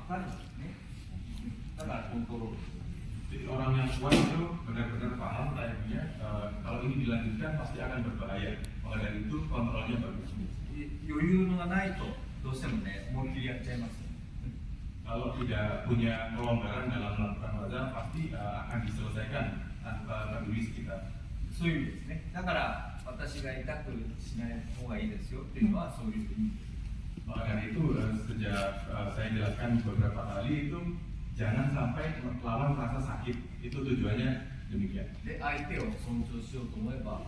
かるんですね。だからコントロール。 Jadi orang yang kuat itu benar-benar paham timingnya, kalau ini dilanjutkan pasti akan berbahaya. Maka dari itu kontrolnya bagus. 余裕がないとどうしてもね思い切りやっちゃいます。 Kalau tidak punya kelonggaran dalam melakukan waza, pasti akan diselesaikan tanpa peduli sekitar. そういう意味ですね。だから私が痛くしない方がいいですよっていうのはそういう意味です。 Maka dari itu sejak saya jelaskan beberapa kali itu jangan sampai lawan merasa sakit. Itu tujuannya demikian. で相手を尊重しようと思えば、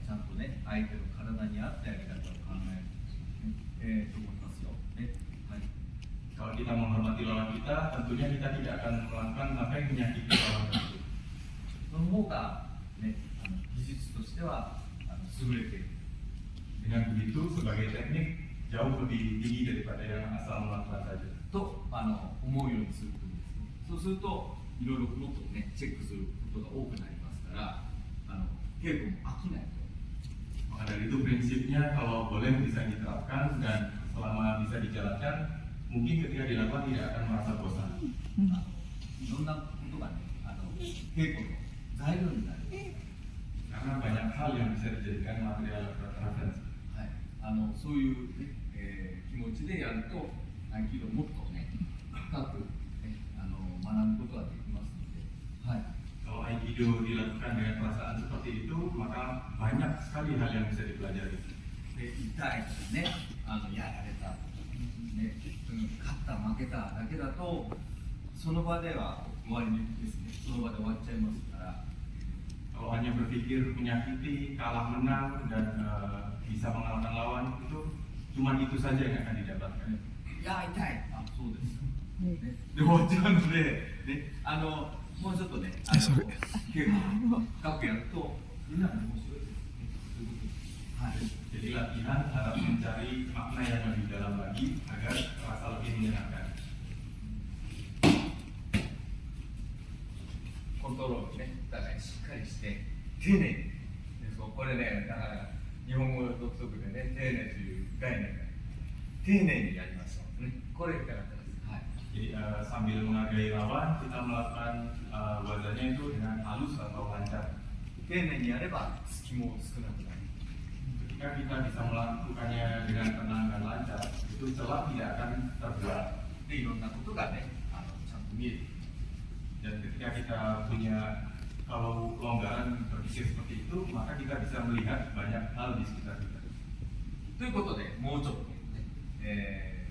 ちゃんとね相手の体に合ったやり方を考えると思いますよ。ね。はい。 Kalau kita menghormati lawan kita, tentunya kita tidak akan melakukan sampai menyakiti lawan tersebut. その方がね技術としては優れている。 Dengan begitu sebagai teknik jauh lebih tinggi daripada yang asal melakukan saja. と思うようにするといいですね。そうするといろいろもっとねチェックすることが多くなりますから稽古も飽きないと。 Maka dari itu prinsipnya kalau boleh bisa diterapkan dan selama bisa dijalankan, mungkin ketika dilakukan tidak akan merasa bosan. いろんなことがね稽古の材料になる。 Karena banyak hal yang bisa dijadikan material referensi. はい、そういう、ね気持ちでやると合気道もっとね深く、ね、学ぶことができますので、はい、 Kalau Aikido dilakukan dengan perasaan seperti itu, maka banyak sekali hal yang bisa dipelajari. で痛いとかねやられた、ね勝った負けただけだとその場では終わりですね。その場で終わっちゃいますから。 Kalau hanya berpikir menyakiti, kalah menang dan bisa mengalahkan lawan itu cuma itu saja yang akan didapatkan. いや痛いそうです、ね、で終わっちゃうので、ね、もうちょっとね結構深くやるとみんなも面白いですね。はい。 Jadi latihan harus mencari makna yang lebih dalam lagi agar terasa lebih menyenangkan. コントロールね、だからしっかりして丁寧に、そうこれね、だから日本語独特でね、丁寧という概念が丁寧にやりましょうね。これが正しい。はい。 Jadi sambil menghargai lawan, kita melakukan wazanya itu dengan halus atau lancar. 丁寧にやれば隙も少なくなる。 Ketika kita bisa melakukannya dengan tenang dan lancar, itu celah tidak akan terbuat. でいろんなことがね、ちゃんと見えてくる。 Dan ketika kita punya kalau kelonggaran berpikir seperti itu, maka kita bisa melihat banyak hal di sekitar kita. ということで、もうちょっとね、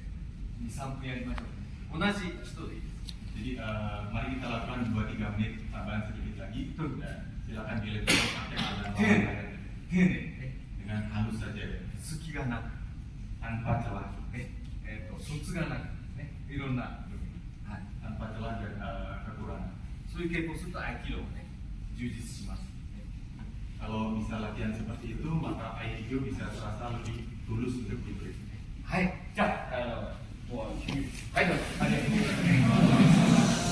2、3分やりましょう。同じ人でいいです。 Jadi mari kita lakukan 2-3 menit tambahan sedikit lagi. Dan silakan pilih pakai alat lawan 丁寧にね、 dengan halus saja, 隙がなく、 tanpa celah, 卒がなく、ね、いろんな部分、はい、 tanpa celah dan kekurangan. そういう傾向すると合気道もね、充実します。 Kalau bisa latihan seperti itu, maka Aikido bisa terasa lebih tulus untuk diri. はい、じゃあ、もう、はい、どうぞ。ありがとうございます。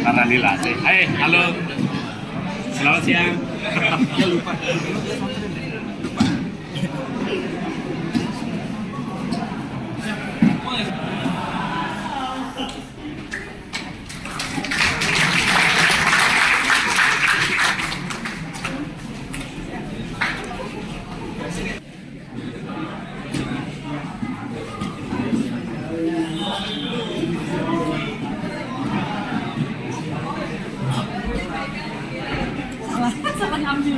Karena lila sih. Hai, halo. Selamat siang. Ya lupa. Salah ambil.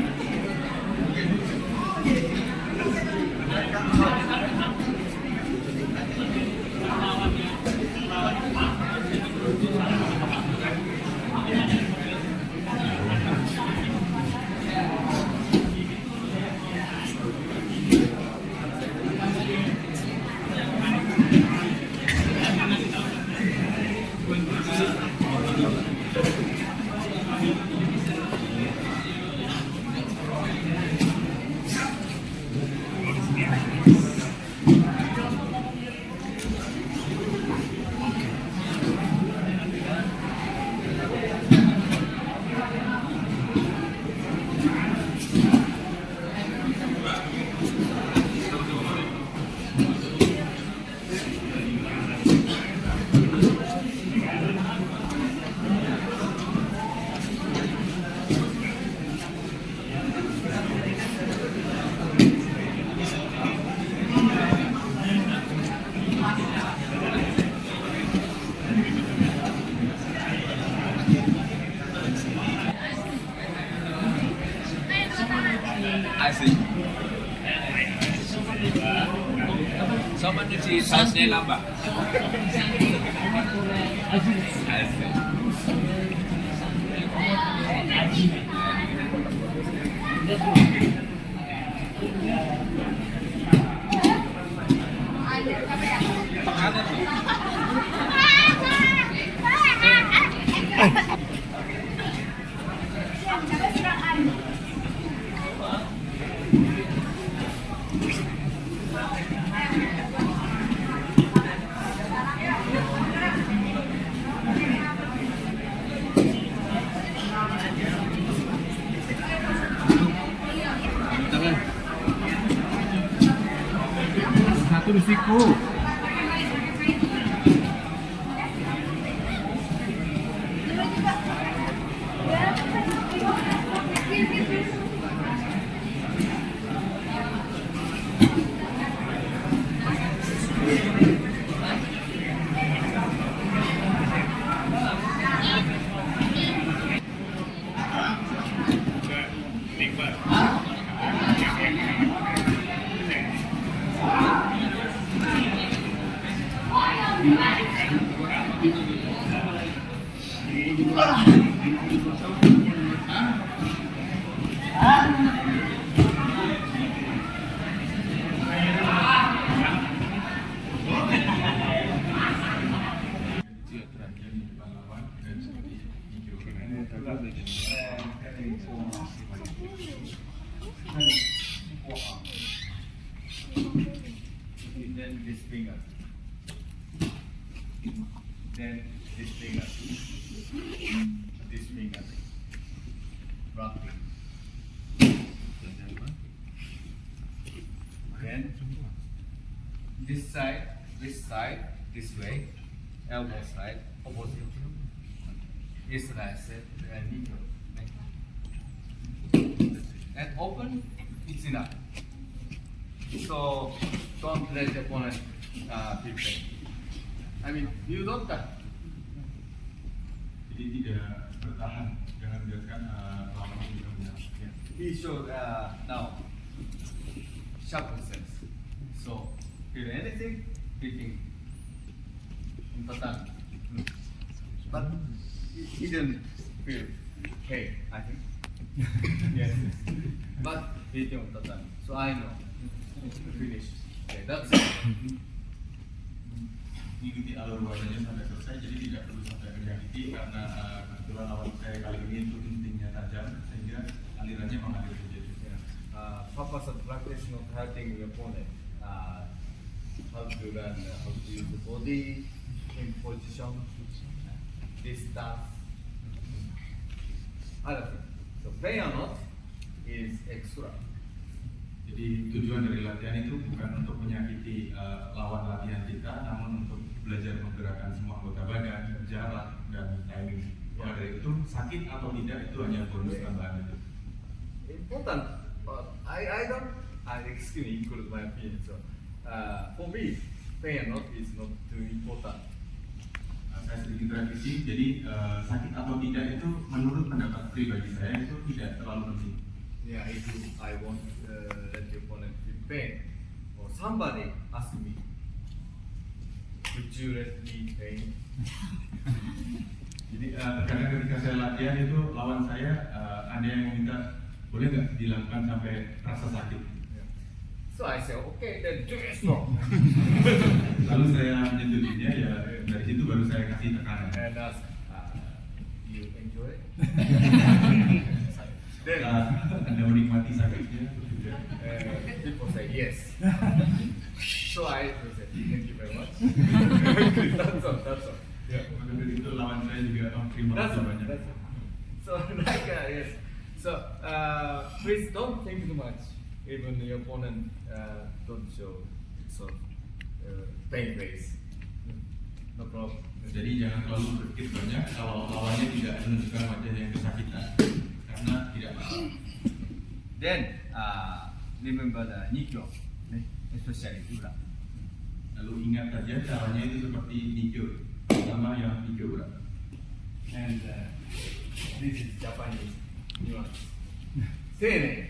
Asik. Sobat cuci sausnya nambah. Asik. Satu di siku. Then this finger. Then this finger. This finger. Rocking. Then this side, this way, elbow side, opposite. This side, knee. And open, it's enough. So don't let the opponent feel pain. I mean, you don't touch. Jadi tidak bertahan, jangan biarkan lawan itu bertahan. He showed now sharp sense. So feel anything, hitting important. But he didn't feel pain, I think. Yes. But hitting important. So I know. Finish. Okay, that's it. Mengikuti alur warnanya sampai selesai, jadi tidak perlu sampai menyakiti karena kebetulan lawan saya kali ini itu intinya tajam sehingga alirannya mengalir saja. Purpose of practice not hurting your opponent. How to learn how to use the body in position, distance, other things. So pain or not is extra. Jadi tujuan dari latihan itu bukan untuk menyakiti lawan latihan kita, namun untuk belajar menggerakkan semua anggota badan, jarak, dan timing. Maka dari itu sakit atau tidak itu hanya bonus tambahan itu. Important, but I don't. Excuse me, include my opinion. So for me, pain or not is not too important. Saya sedikit revisi, jadi sakit atau tidak itu menurut pendapat pribadi saya itu tidak terlalu penting. Yeah, if I want let your opponent feel pain, or somebody ask me, would you let me pain? Jadi terkadang ketika saya latihan itu lawan saya ada yang meminta boleh nggak dilakukan sampai rasa sakit. Yeah. So I say, okay, then do it strong. Lalu saya menyetujuinya, ya dari situ baru saya kasih tekanan. And ask, you enjoy? Then Anda menikmati sakitnya? people say yes. So I say, thank you very much. That's all. Ya, maka dari itu lawan saya juga terima That's kasih all. banyak. That's all. So like yes. So please don't think too much. Even your opponent don't show so pain face. No problem. Jadi jangan terlalu berpikir banyak kalau lawannya tidak menunjukkan wajah yang kesakitan, karena tidak apa-apa. Then remember the Nikyo, especially Ura. Lalu ingat saja caranya itu seperti Nikyo, sama yang Nikyo Ura. And this is Japanese nuance. Sene.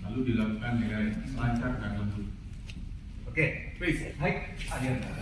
Lalu dilakukan dengan lancar dan lembut. Okay, please. Hai. Arigatou.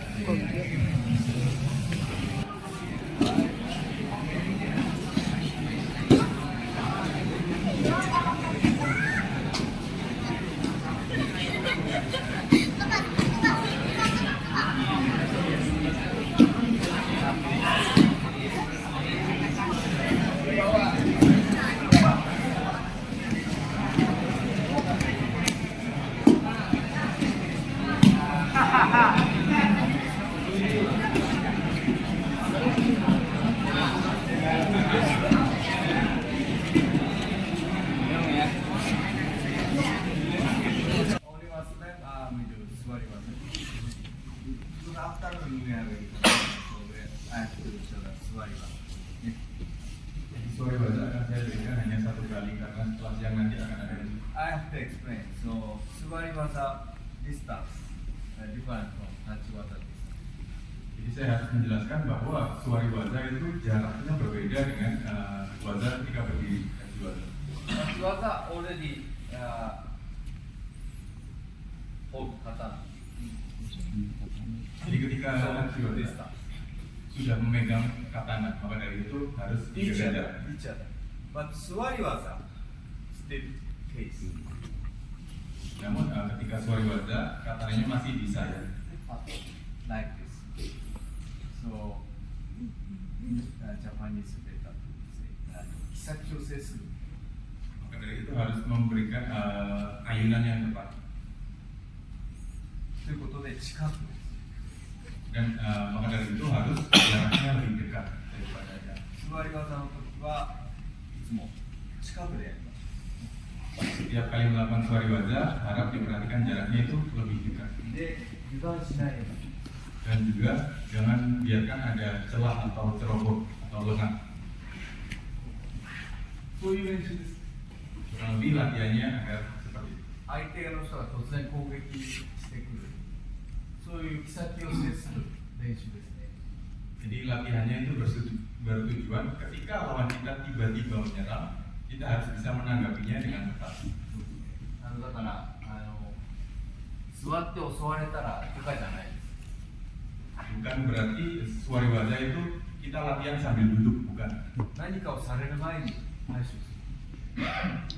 I have to explain. So, 座り技 distance different from 立ち技 distance. Jadi saya harus menjelaskan bahwa suari waza itu jaraknya berbeda dengan waza ketika berdiri kaki waza. 立ち技 already hold katana. Jadi ketika So, kaki waza distance. sudah memegang katana, maka dari itu harus Each dijaga other, jarak. each other. But 座り技 still case. Namun ketika suari waza katananya masih di sayap. Like this. So, Japanese better to say, kisakiを制する Maka dari itu harus memberikan ayunan yang tepat. ということで近くです。 Dan maka dari itu harus jaraknya lebih dekat daripada jarak. 座り技の時はいつも近くでやります。 Setiap kali melakukan suari waza harap diperhatikan jaraknya itu lebih dekat. で、油断しないように。 Dan juga jangan biarkan ada celah atau ceroboh atau lengah. そういう練習です。 Kurang lebih latihannya agar seperti itu. 相手の人が突然攻撃してくる。そういうkisakiを制する練習ですね。 Jadi latihannya itu bertujuan ketika lawan kita tiba-tiba menyerang, kita harus bisa menanggapinya dengan tepat. だから座って襲われたらとかじゃないです。 Bukan berarti suari waza itu kita latihan sambil duduk, bukan. 何かをされる前に対処する。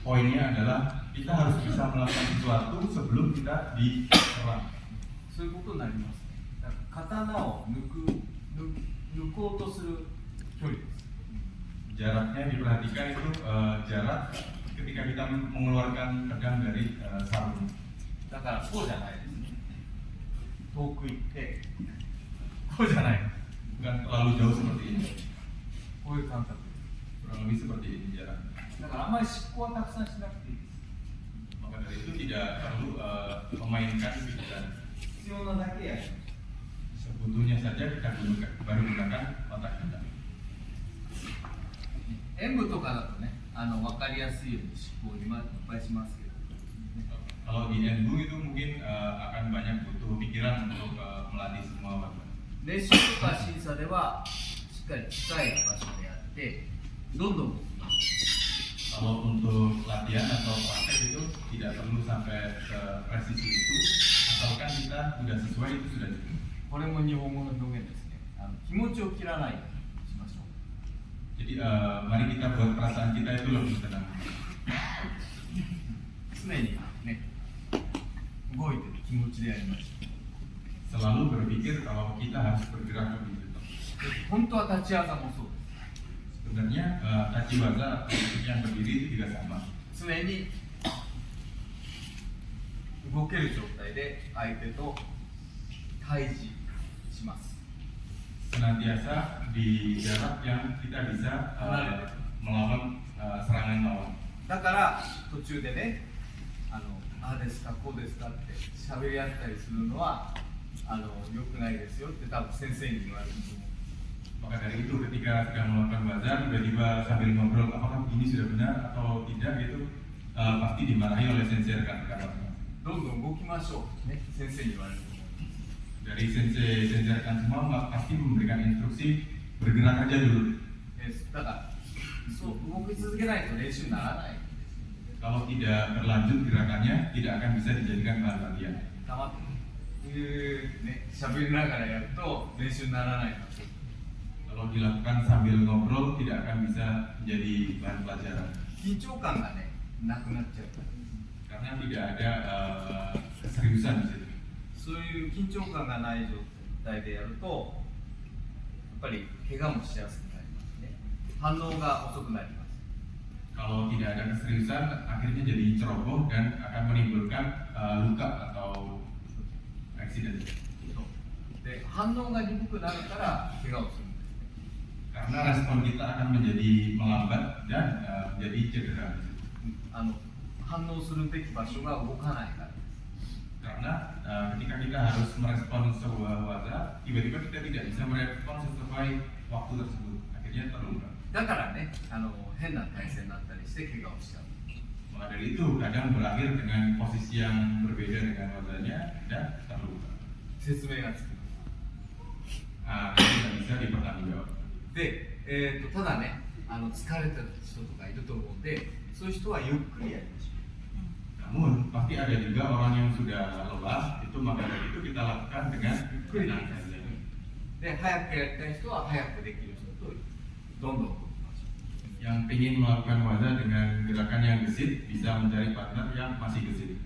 Poinnya adalah kita harus bisa melakukan sesuatu sebelum kita diserang. そういうことになりますね。だから刀を抜こうとする距離です。 Jaraknya diperhatikan itu jarak ketika kita mengeluarkan pedang dari sarung. だからこうじゃないですね。遠く行ってこうじゃない。 Bukan terlalu jauh seperti ini. こういう感覚。 Kurang lebih seperti ini jarak. だからあまり執行はたくさんしなくていいです。 Maka dari itu tidak perlu memainkan pikiran. 必要なだけやります。 Sebetulnya saja kita baru gunakan otak kita. 演舞とかだとね、分かりやすいように執行いっぱいしますけど。 Kalau di Enbu itu mungkin akan banyak butuh pikiran untuk melatih semua warga. 練習とか審査ではしっかり近い場所でやってどんどん動きます。 Kalau untuk latihan atau praktek itu tidak perlu sampai ke presisi itu, asalkan kita sudah sesuai itu sudah cukup. これも日本語の表現ですね。気持ちを切らないようにしましょう。 Jadi mari kita buat perasaan kita itu lebih tenang. 常にね、動いてる気持ちでやりましょ Selalu berpikir kalau kita harus bergerak lebih cepat. う。本当は立ち技もそうです。 Sebenarnya tachi waza atau yang berdiri itu juga sama. 常に動ける状態で相手と対峙します。 Senantiasa di jarak yang kita bisa melawan serangan lawan. だから途中でね、ああですかこうですかって喋り合ったりするのは良くないですよって多分先生に言われると思う。 Maka dari itu ketika sedang melakukan waza tiba-tiba sambil ngobrol apakah begini sudah benar atau tidak gitu pasti dimarahi oleh sensei rekan-rekan. どんどん動きましょうね、先生に言われると思う。 Dari sensei rekan semua pasti memberikan instruksi bergerak aja dulu. だからそう動き続けないと練習にならないんです。 Kalau tidak berlanjut gerakannya tidak akan bisa dijadikan bahan latihan. 黙ってね、喋りながらやると練習にならないんです。 Kalau dilakukan sambil ngobrol tidak akan bisa menjadi bahan pelajaran. 緊張感がね、なくなっちゃうから。 Karena tidak ada keseriusan di situ. そういう緊張感がない状態でやるとやっぱり怪我もしやすくなりますね。反応が遅くなります。 Kalau tidak ada keseriusan akhirnya jadi ceroboh dan akan menimbulkan luka atau accident. で反応が鈍くなるから怪我をするんですね。 Karena respon kita akan menjadi melambat dan menjadi cedera. 反応するべき場所が動かないから。 Karena ketika kita harus merespon sebuah waza, tiba-tiba kita tidak bisa merespon sesuai waktu tersebut, akhirnya terluka. だからね、変な体勢になったりして怪我をしちゃう。Maka dari itu kadang berakhir dengan posisi yang berbeda dengan wazanya dan terluka. 説明がつく。 Ini tidak bisa dipertanggungjawabkan. で、ただね、疲れた人とかいると思うんで、そういう人はゆっくりやりましょ Namun pasti ada juga orang yang sudah lelah, itu maka dari itu kita lakukan dengan う。ゆっくりでいい tenang です saja. で、早くやりたい人は早くできる人と、どんどん動きましょ Yang ingin melakukan wazah dengan gerakan yang gesit bisa mencari partner yang masih gesit う。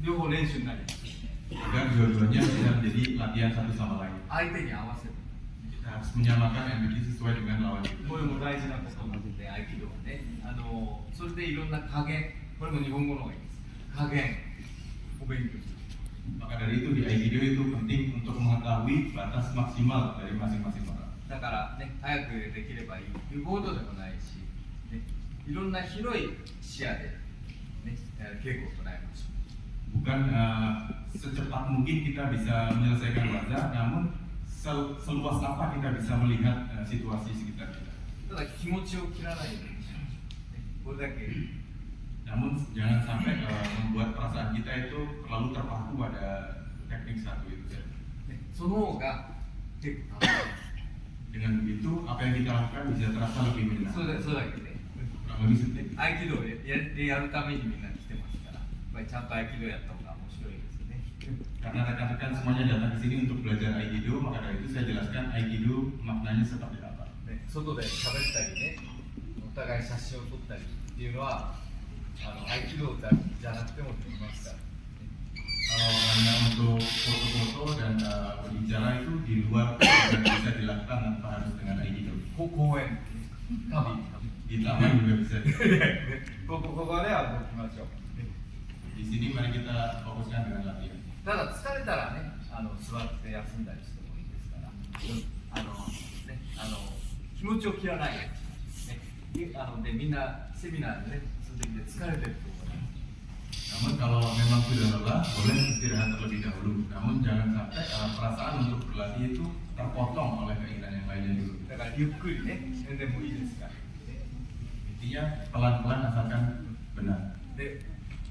両方練習になります。 agar dua-duanya bisa menjadi latihan satu sama lain. 相手に合わせる。 Kita harus menyamakan energi sesuai dengan lawan kita. これも大事なことなので、合気道はね、それでいろんな加減、これも日本語の方がいいです。加減を勉強する。 Maka dari itu di Aikido itu penting untuk mengetahui batas maksimal dari masing-masing orang. だからね、早くできればいいということでもないし、ね、いろんな広い視野で、ね、稽古を行いましょう。 Bukan secepat mungkin kita bisa menyelesaikan wazah, namun seluas apa kita bisa melihat situasi sekitar kita. ただ気持ちを切らないようにしましょう。ね、これだけ。 Namun jangan sampai membuat perasaan kita itu terlalu terpaku pada teknik satu itu saja. ね、その方が結構楽し Dengan begitu, apa yang kita lakukan bisa terasa lebih い。 menyenangkan. それだけで、 Kurang lebih seperti itu. 合気道でやるためにみんな来てますから、やっぱりちゃんと合気道やった方が面白いですよね。 Karena rekan-rekan semuanya datang ke sini untuk belajar Aikido, maka dari itu saya jelaskan Aikido maknanya seperti apa. ね、外で喋ったりね、お互い写真を撮ったりっていうのは、合気道じゃなくてもできますから。 Kalau hanya untuk foto-foto dan berbicara itu di luar dan bisa dilakukan tanpa harus dengan Aikido. 公園、旅。 Di taman juga bisa. ここでは動きましょう。 Di sini mari kita fokuskan dengan latihan. ただ疲れたらね、座って休んだりしてもいいですから、ね、気持ちを切らないようにしましょうね。でみんなセミナーでね、その時で疲れてると思います。 Namun kalau memang sudah lelah, boleh istirahat terlebih dahulu. Namun jangan sampai perasaan untuk berlatih itu terpotong oleh keinginan yang lainnya dulu. だからゆっくりね、全然もういいですから。 Intinya pelan-pelan asalkan benar. で、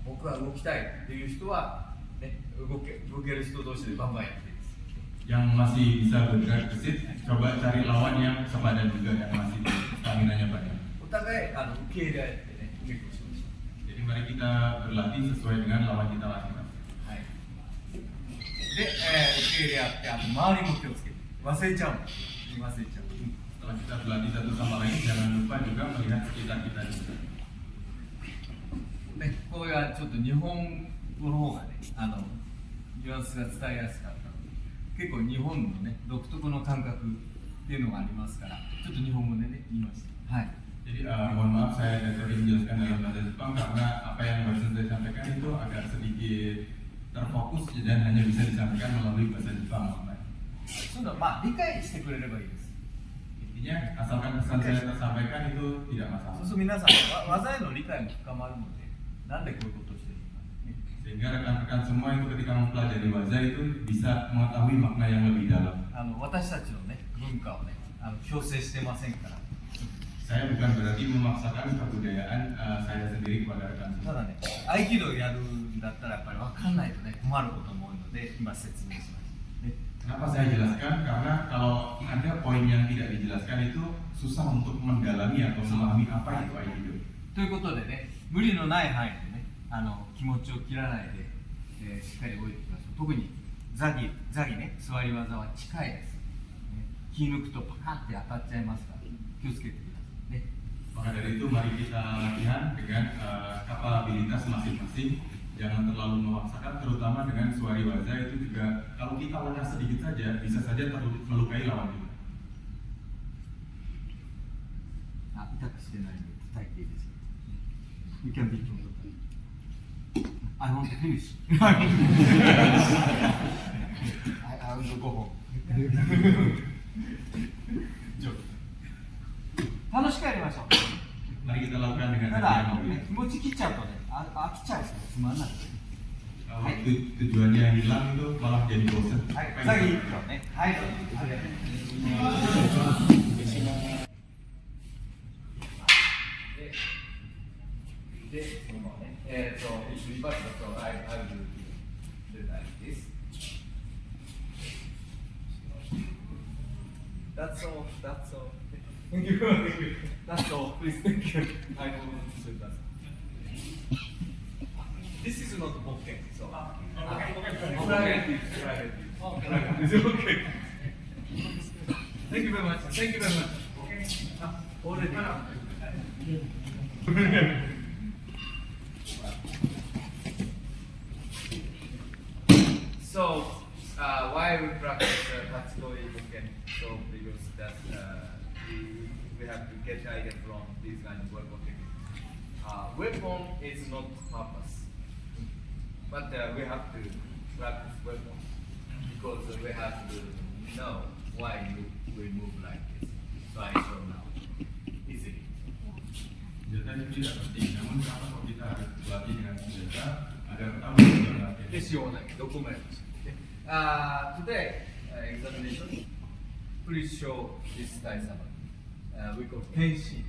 僕は動きたいっていう人は、ね、動ける人同士でバンバンやっていいです。 Yang masih bisa bergerak gesit, coba cari lawan yang sepadan juga yang masih stamina-nya banyak. お互い受け入れ合ってね、稽古しましょう。 Jadi mari kita berlatih sesuai dengan lawan kita masing-masing. はい。で、受け入れ合って周りも気をつけて忘れちゃうの。忘れちゃう。 Setelah kita berlatih satu sama lain, jangan lupa juga melihat sekitar kita juga. ね、これはちょっと日本語の方がね、ニュアンスが伝えやすかったので、結構日本のね、独特の感覚っていうのがありますから、ちょっと日本語でね、言いました。はい。 Jadi mohon maaf saya tadi menjelaskan dalam bahasa Jepang karena apa yang barusan saya sampaikan itu agak sedikit terfokus dan hanya bisa disampaikan melalui bahasa Jepang. そういうのは理解してくれればいいです。 Intinya asalkan pesan saya tersampaikan itu tidak そう masalah. すると皆さん技への理解も深まるので、なんでこういうことをしてるのか、ね。 Sehingga rekan-rekan semua itu ketika mempelajari wazah itu bisa mengetahui makna yang lebih dalam. 私たちのね、文化をね、強制してませんから。 Saya bukan berarti memaksakan kebudayaan saya sendiri kepada rekan た semua. だね、合気道やるんだったらやっぱり分かんないとね、困ることも多いので、今説明しました。ね、 Kenapa saya jelaskan? Karena kalau ada poin yang tidak dijelaskan itu susah untuk mendalami atau memahami apa itu Aikido. ということでね、無理のない範囲でね、気持ちを切らないで、しっかり動いていきましょう。特にザギね、座り技は近いです。ね、気抜くとパカッて当たっちゃいますから、気をつけてくださいね。 Maka dari itu mari kita latihan dengan kapabilitas masing-masing. Jangan terlalu memaksakan, terutama dengan suari wazah itu juga kalau kita lengah sedikit saja bisa saja melukai lawan kita. 痛くしてないので叩いていいですよ。You can be told. I want to finish. I want to go home. 楽しくやりましょう。 Mari kita lakukan dengan た hati だ yang mobil. 気持ち切っちゃうとね、飽きちゃうからつまんない。 Kalau tujuannya hilang itu malah jadi bosan. はい、次行くよね。はい、で、その So it's reversed, so I will do like this. That's all. Thank you. That's all. Please, thank you. I will do that. This is not okay. So. Private. Is it okay? Thank you very much. Already. So, why we practice Katsudoi Bokken? So, because that we have to get idea from these kind of weapon techniques. Weapon is not purpose, but we have to practice weapon because we have to know why we move like this. So I show now easily. Senjata itu tidak penting, namun kenapa kok kita harus berlatih dengan senjata agar tahu tujuan latihan? This is document. Today examination, please show this Daisama. We call Tenshin.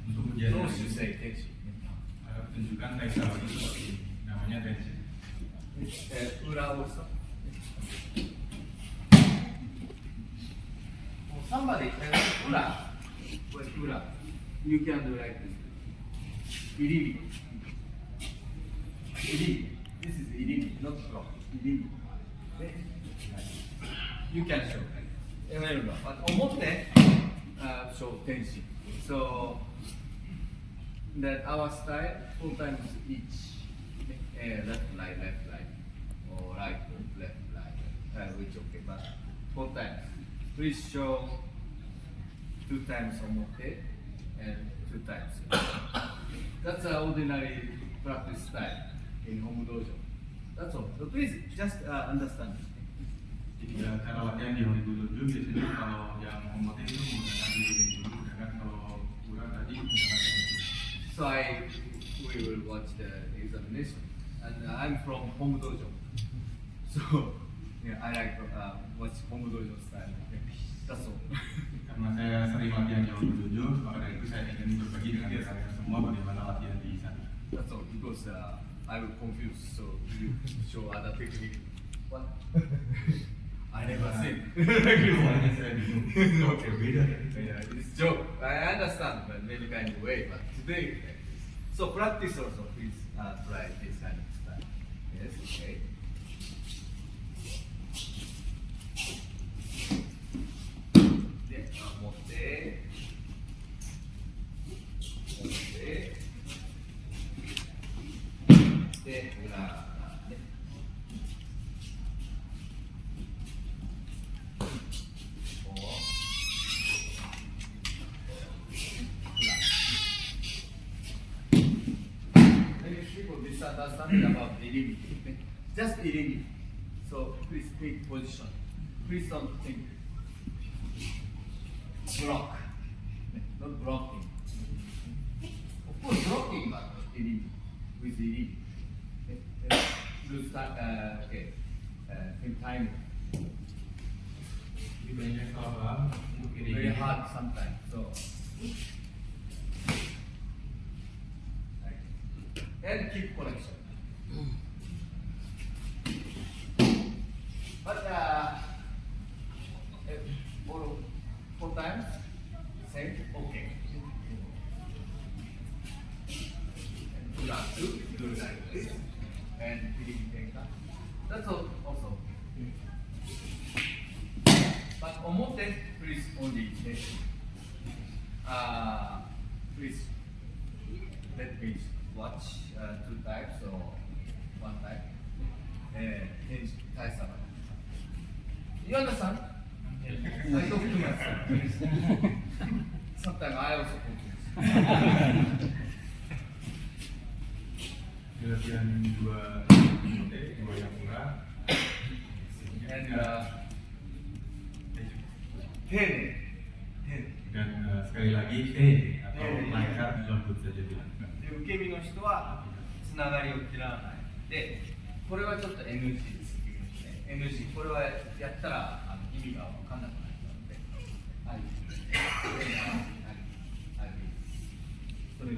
Untuk ujian Those you say Tenshin. harus tunjukkan Taisama itu seperti ini, namanya tension. Ura also. Somebody tells Ura. What Ura? You can do like this. Irimi. This is irimi, not block. Irimi. You can show like this. But omote show tension. So that our style 4 times each. Left line, or right, left line. Which okay, but 4 times. Please show 2 times omote and 2 times. That's an ordinary practice style in home dojo. That's all. So please just understand. Jadi cara latihan di Honi Dojo biasanya kalau yang omote itu menggunakan diri dulu, sedangkan kalau Ura tadi menggunakan tension. So we will watch the examination, and I'm from home dojo. So yeah, I like watch home dojo style. That's all. Karena saya sering latihan di Honi Dojo, maka dari itu saya ingin berbagi dengan kalian semua bagaimana latihan di sana. That's all. Because I will confuse, so you show other technique. What? I never seen. Soalnya saya bingung. Okay, beda. Yeah, it's joke. I understand, but many kind of way. But today, like this. So practice also. Please try this kind of style. Yes. Okay. Then omote. De ura. Misunderstanding about irimi. Just irimi. So please take position. Please don't think block. Not blocking. Of course blocking, but irimi. With irimi. Good start. Okay. In time. Jadi banyak salah paham untuk ini. Very hard sometimes. So. And keep connection. But four times, same, okay. And do that too, do like this, and feeling like that. That's all also. But omote, please only please let me watch 2 times or 1 time. Taisama. You understand? I talk to myself. Sometimes I also confuse. Latihan 2 yang Ura. And ten. Dan sekali lagi atau lancar lembut saja bilang. で受け身の人はつながりを切らないで、これはちょっと NG です。NG、これはやったら意味が分かんなくなっちゃうので、はい、それ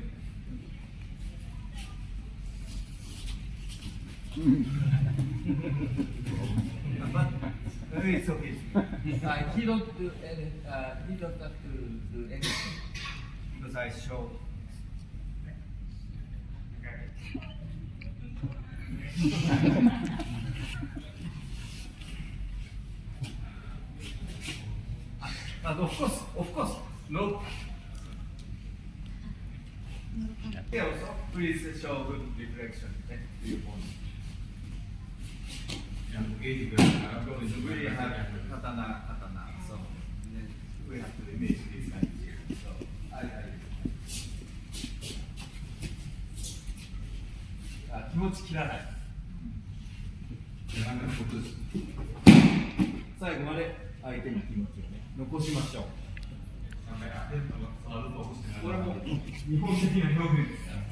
But it's okay. He don't do any, he don't have to do anything because I show. But of course, no. Here also, please show good reflection to your phone. Yang oke juga harap We menunjukkan have yang benar. katana, so then we have to image this kind of here. So I 気持ち切らない。 Jangan terputus. 最後まで相手の気持ちをね残しましょう。 Sampai akhir selalu fokus これ dengan も日本的な表現ですから。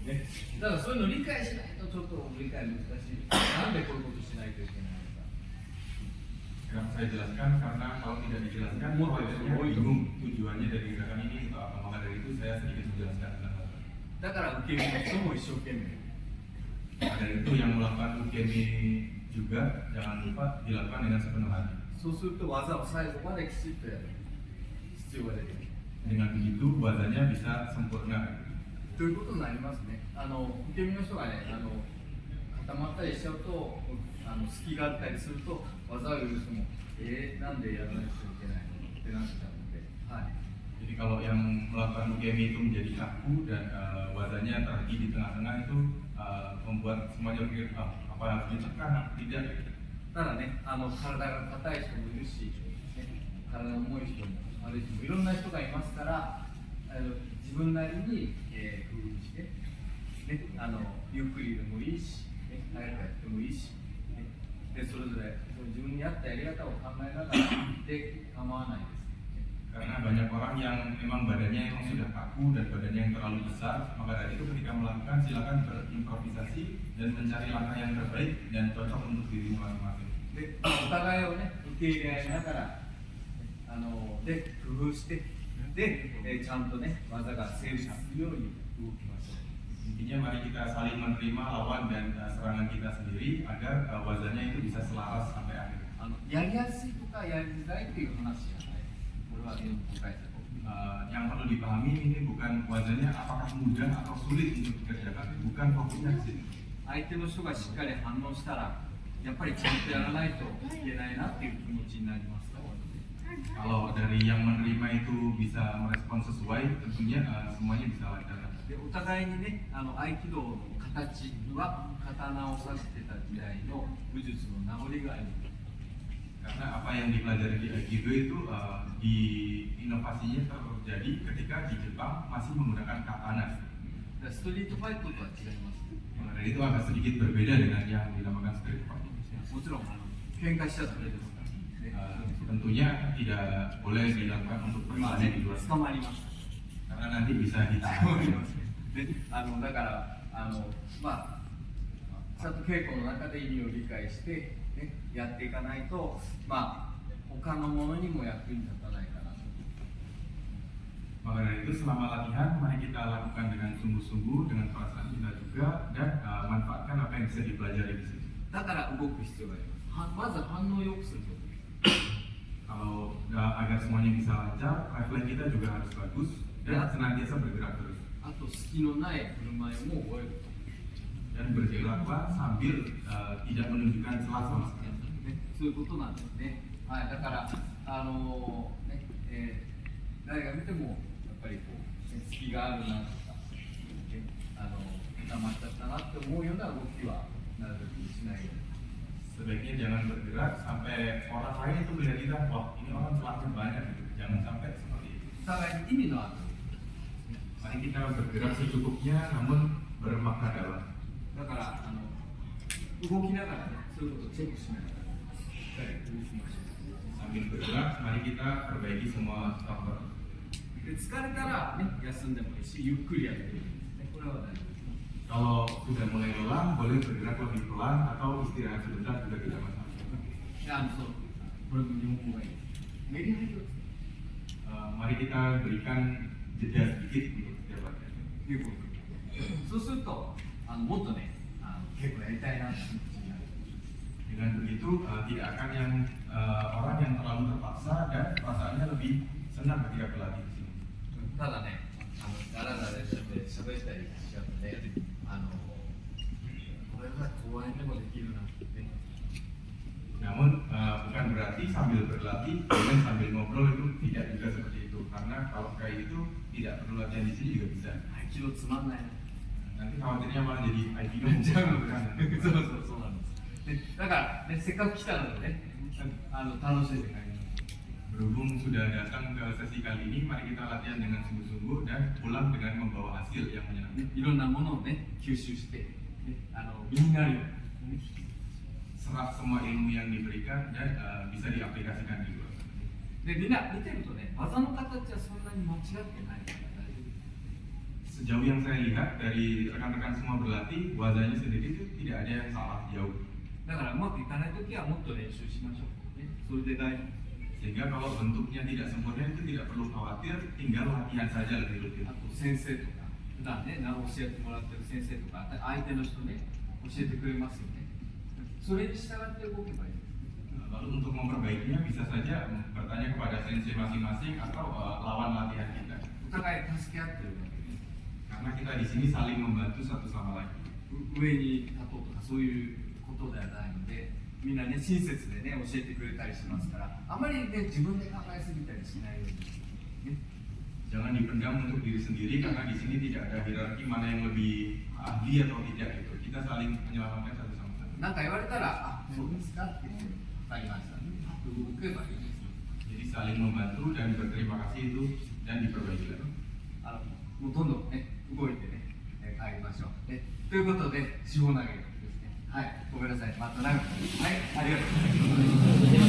ね、だからそういうの理解しないとちょっと理解難しい。なんでこういうことしないといけないのか。 Kenapa saya jelaskan? Karena kalau tidak dijelaskan, akhirnya bingung tujuannya dari gerakan ini untuk apa. Maka dari itu saya sedikit menjelaskan tentang hal itu. だから受け身の人も一生懸命。 Maka dari itu yang melakukan ukemi juga jangan lupa dilakukan dengan sepenuh hati. そうすると技を最後まできちっとやる必要が出てくる。 Dengan begitu wazanya bisa sempurna. ということになりますね。受け身の人がね、固まったりしちゃうと、隙があったりすると、技を言う人も、なんでやらなきゃいけないのってなっちゃうので、はい。 Jadi kalau yang melakukan ukemi itu menjadi kaku dan wazanya terhenti di tengah-tengah itu membuat semuanya berpikir apa harus ditekan, tidak. ただね、体が硬い人もいるし、ね、体が重い人も悪い人もいろんな人がいますから、自分なりに、工夫して、ね、ゆっくりでもいいし、ね、早くやってもいいし、ね、でそれぞれ自分に合ったやり方を考えながらで構わないです。 Karena banyak orang yang memang badannya memang sudah kaku dan badannya yang terlalu besar, maka dari itu ketika melakukan silakan berimprovisasi dan mencari langkah yang terbaik dan cocok untuk diri masing-masing. でお互いをね受け入れ合いながらで工夫してで、ちゃんとね技が成立するように動きましょう。 Intinya mari kita saling menerima lawan dan serangan kita sendiri agar wazannya itu bisa selaras sampai akhir. やりやすいとかやりづらいっていう話じゃない。これはね誤解だと。 Yang perlu dipahami ini bukan wazannya apakah mudah atau sulit untuk dikerjakan, bukan fokusnya di sini. 相手の人がしっかり反応したらやっぱりちゃんとやらないといけないなっていう気持ちになりますから。 Kalau dari yang menerima itu bisa merespon sesuai, tentunya semuanya bisa lancar. でお互いにね合気道の形は刀を指してた時代の武術の名残があります。 Karena apa yang dipelajari di Aikido itu di inovasinya terjadi ketika di Jepang masih menggunakan katana. ストリートファイトとは違います。 Dan itu agak sedikit berbeda dengan yang dinamakan street fight. もちろん喧嘩しちゃダメですからね。 Tentunya tidak boleh dilakukan untuk 今 bertanya ね di luar 捕まります。 karena nanti bisa 捕まり ditahan. ます。でだからまあちゃんと稽古の中で意味を理解して、ね、やっていかないとまあ他のものにも役に立たないかなと。 Maka dari itu selama latihan mari kita lakukan dengan sungguh-sungguh dengan perasaan kita juga dan manfaatkan apa yang bisa dipelajari di situ. だから動く必要があります。まず反応を良くすること。 Kalau agar semuanya bisa lancar, refleks kita juga harus bagus dan senantiasa bergerak terus. あと隙のない振る舞いも覚える。 Dan bergeraklah sambil tidak menunjukkan celah sama sekali. ね、そういうことなんですね。はい、だから誰が見てもやっぱりこう、ね、隙があるなとか、ね、固まっちゃったなって思うような動きはなるべくしないように。 Sebaiknya jangan bergerak sampai orang lain itu melihat kita, wah ini orang celahnya banyak gitu. Jangan sampai seperti itu. お互いに意味のある。 Mari kita bergerak secukupnya namun bermakna dalam. だから動きながらね、そういうことをチェックしながらしっかり動きましょう。 Sambil bergerak, mari kita perbaiki semua faktor. で疲れたら、ね、休んでもいいし、ゆっくりやっていいですね。これは大丈夫です。 Kalau sudah mulai lelah, boleh bergerak lebih pelan atau istirahat sebentar juga tidak masalah. そうこれも日本語がいいです。メリハリをつける。 Mari kita berikan jeda sedikit untuk setiap latihan. いうこと。そうするともっとね結構やりたいなっていう気になる。 Dengan begitu tidak akan yang orang yang terlalu terpaksa dan perasaannya lebih senang ketika berlatih di sini. ただね、だらだらしゃべったりしちゃうとね、これが公園でもできるなってね。 Namun bukan berarti sambil berlatih kemudian sambil ngobrol itu tidak juga seperti itu, karena kalau kayak itu tidak perlu latihan di sini juga bisa. 一度つまんないな。 Nanti khawatirnya malah jadi aikido そうそうなんです。でだからね、せっかく来たのでね、楽しんで帰ります。 Berhubung sudah datang ke sesi kali ini, mari kita latihan dengan sungguh-sungguh dan pulang dengan membawa hasil yang menyenangkan. いろんなものをね、吸収して、身になるように。 Serap semua ilmu yang diberikan dan bisa diaplikasikan di luar. で、みんな見てるとね、技の形はそんなに間違ってないから大丈夫。 Sejauh yang saya lihat dari rekan-rekan semua berlatih, wajahnya sendiri itu tidak ada yang salah jauh. だからうまくいかないときはもっと練習しましょう。ね、それで大丈夫。 Sehingga kalau bentuknya tidak sempurna itu tidak perlu khawatir, tinggal latihan saja lebih rutin. あと先生とか、普段ね、教えてもらってる先生とか、相手の人ね、教えてくれますよね。それに従って動けばいい。 Lalu untuk memperbaikinya bisa saja bertanya kepada sensei masing-masing atau lawan latihan kita. お互い助け合ってるわけです。 Karena kita di sini saling membantu satu sama lain. 上に立とうとかそういうことではないので、みんなね、親切でね、教えてくれたりしますから、あまりね、自分で考えすぎたりしないように。ね、 Jangan dipendam untuk diri sendiri karena di sini tidak ada hierarki mana yang lebih ahli atau tidak gitu. Kita saling menyelamatkan satu sama lain. なんか言われたら、あ、そうですかって言って、わかりました。動けばいいですよ。 Jadi saling membantu dan berterima kasih itu dan diperbaiki lagi. もうどんどんね、動いてね、帰りましょう。ということで、四方投げですね。はい、ごめんなさい。また長く。はい、ありがとうございます。